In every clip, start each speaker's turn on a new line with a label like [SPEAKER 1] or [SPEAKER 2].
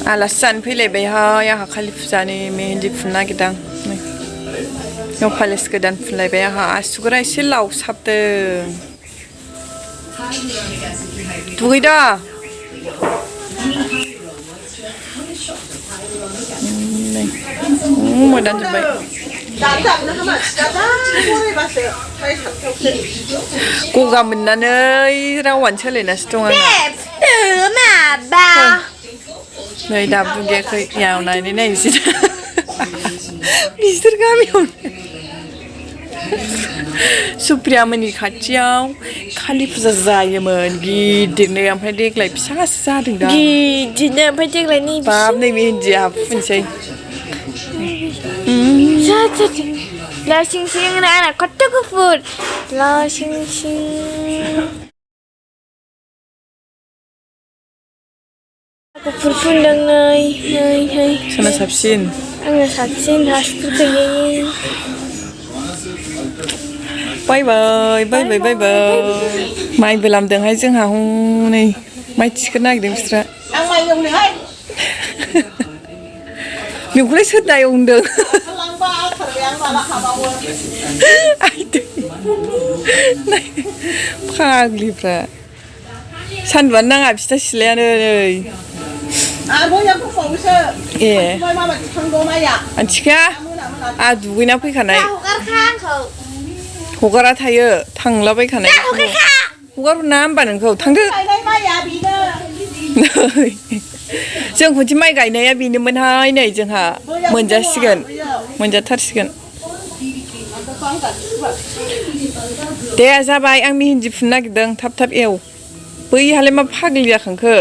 [SPEAKER 1] आलासि जानो फैलायबायहाय आंहा खालि फुजानि मेहेन्दी फुननो नागिरदां नै पालिस गोदान फुनलायबाय आंहा आसुगुरा एसे लावसाबदों दुगैदा नै मोदानजोब्बाय गगा मोननानै रावानो सोलायनासो दं आंना नै दाबो दुगैयाखै नायनानै नायनोसै बिसोर गामियाव सुप्रियामोननि खाथियाव कालि फुजा जायोमोन गिदिरनो ओमफ्राय देग्लाय फिसासो जादों दा
[SPEAKER 2] गिदिरनो ओमफ्राय देग्लाय नै
[SPEAKER 1] बाब नै मेहेन्दिया फुनसै
[SPEAKER 2] La sing sing na anak kota kufur la sing sing kufur fundang nay
[SPEAKER 1] sana साबसिन
[SPEAKER 2] आंना साबसिन हासुर गैयै
[SPEAKER 1] बाय माइबो लामदोंहाय जोंहा हनै माइ थिखोनो नागिरदों बिस्रा
[SPEAKER 3] आं माइ एवनोहाय
[SPEAKER 1] नोंखौलाय सोर ना एवदों फाग्लिफ्रा सान्दुंआनो नाङा बिसिना सिलायानो नै ए आन्थिखा आंहा दुगैना फैखानाय हगारा थायो थांलाबायखानाय हगारहरना होमबा नोंखौ थांदो जों खनसे माइ गायनाया बेनोमोनहाय नै जोंहा मोनजाथारसिगोन दे जाबाय आं मेहेन्दी फुननो नागिरदों थाब एव बैहालाय मा फाग्लि जाखांखो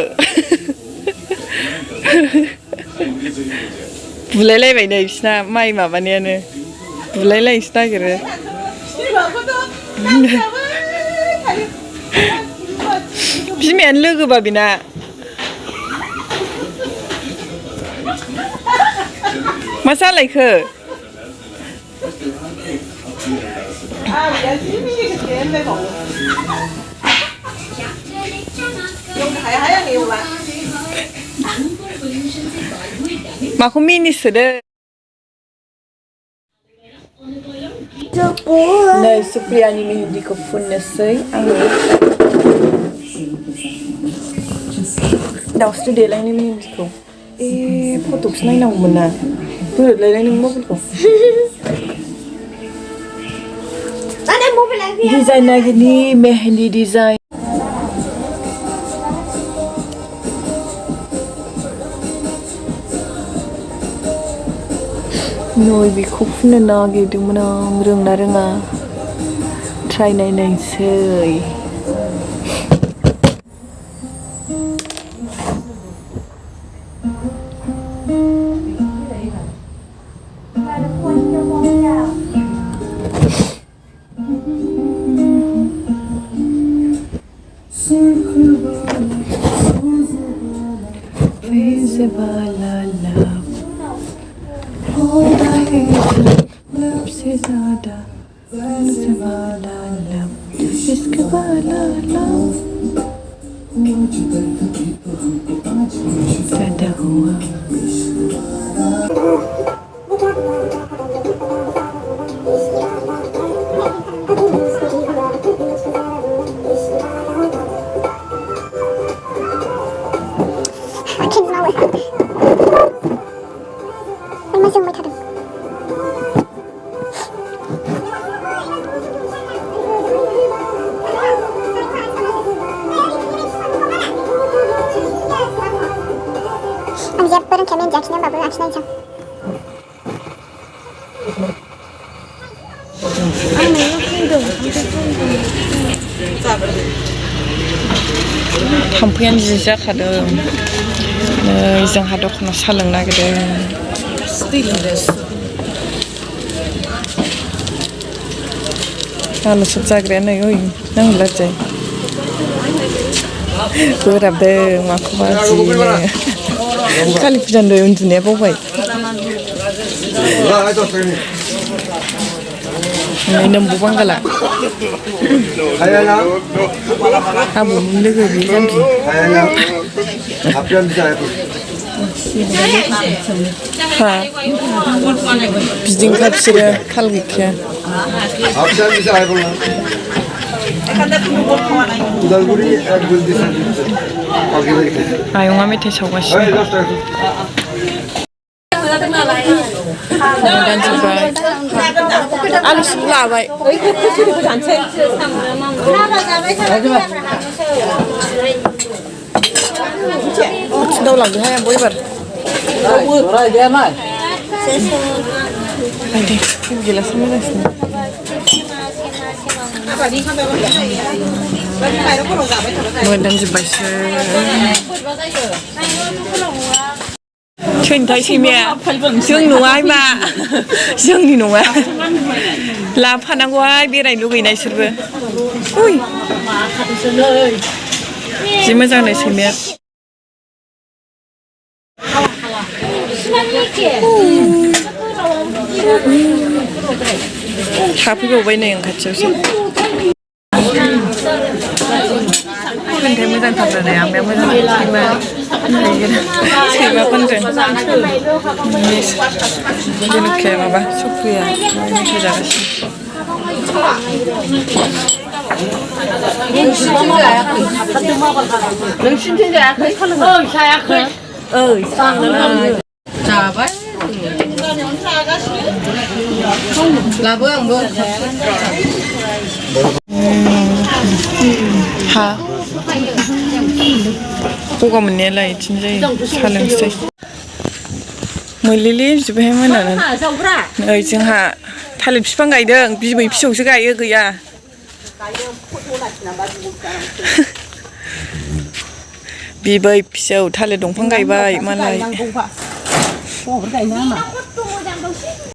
[SPEAKER 1] बुलायलायबाय नै बिसिना माइ माबानायानो बुलायलायनोसो नागिरो बिमायानो लोगोबा बेना मा जालायखो माखौ मिनिसोदो नै सुप्रियानि मेहेन्दिखौ फुननोसै आङो दावस्रि देलायनि मेहेन्दिखौ फट'खौसो नायनांगौमोन ना बोरैलायलाय नों मबाइलखौ डिजाइन नागिरनि मेहेन्दी डिजाइन नै बेखौ फुननो नागिरदोंमोन आं रोंना रोङा ट्राइ नायनायसै थाम्फैयानो जि जाखादों नै जोंहा दखानाव साहा लोंनो नागिरदों आलु सब जाग्राया नै ओइ नांला जाय बोराबदों माखौबा जिनो कालि फुजानि दहाय उन्दुनाया बावबाय नै नोम्बु बांगाला आबौनि लोगो बे जाम्बि 하 비딩카 비스를 칼기티야
[SPEAKER 3] Akşam bize ayrılan. Udalguri ekbul disan. Pakete gittik.
[SPEAKER 1] 아용아 밑에 저것이
[SPEAKER 3] Hayır dostlar.
[SPEAKER 1] 난 제발 아니 슬라 바이 đâu làm được hay em bố bật anh đi cái gì là sao mới đây mình đang chụp bài chuyện thấy chị mẹ dương nụ ai mà dương đi nụ ai là phan ăn quay biết này lúc này sửa vừa ui chị mới ra này chị mẹ 다 피고 오버이네요 같이 오세요. 큰 대문산 탔잖아요. 안면문산 제발 건전. 이렇게 봐봐. 소프야. 이렇게 잘하시. 하 뭐가 문제라 진짜 살림세 물리리 집에 해면은 지금 탈립 시방 가이든 비비 피쇼스 가이어 그야 비비 피쇼 탈립 동판 가이바 이만라이